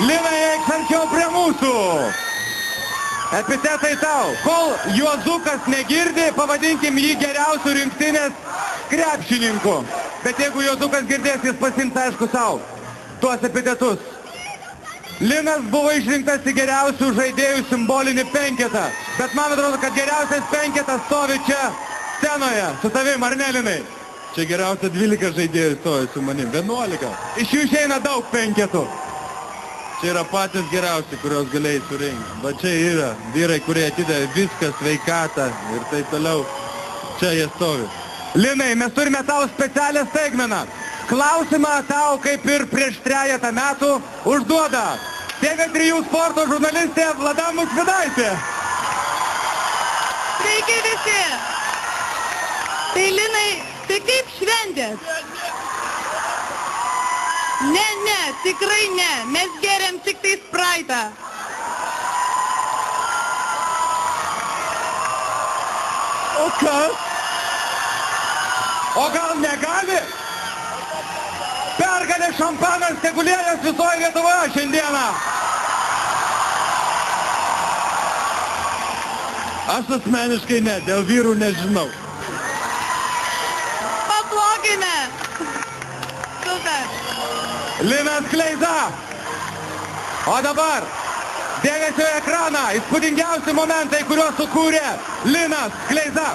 Linai, eik arčiau prie mūsų. Epitetai tau. Kol Juozukas negirdi, pavadinkim jį geriausių rinktinės krepšininku. Bet jeigu Juozukas girdės, jis pasims aišku savo tuos epitetus. Linas buvo išrinktas į geriausių žaidėjų simbolinį penketą. Bet man atrodo, kad geriausias penketas stovi čia scenoje. Su tavim, ar ne, Linai? Čia geriausia 12 žaidėjų stovi su manim. 11. Iš jų išeina daug penketų. Čia yra patys geriausi, kuriuos galėjai surinkti. Va čia yra vyrai, kurie atidavė viską, sveikatą ir taip toliau. Čia jie stovi. Linai, mes turime tau specialią staigmeną. Klausimą tau, kaip ir prieš 3 metų, užduoda TV3 sporto žurnalistė Vlada Musvydaitė. Sveiki visi. Tai Linai, tai kaip šventės? Ne, tikrai ne. Mes geriam tik tai Sprite'ą. O kas? O gal negali? Pergalė šampanas tegulėjas visoje Lietuvoje šiandieną. Aš asmeniškai ne, dėl vyrų nežinau. Paplokime. Super. Linas Kleiza. O dabar dėmesio į ekraną, įspūdingiausi momentai, kuriuos sukūrė Linas Kleiza.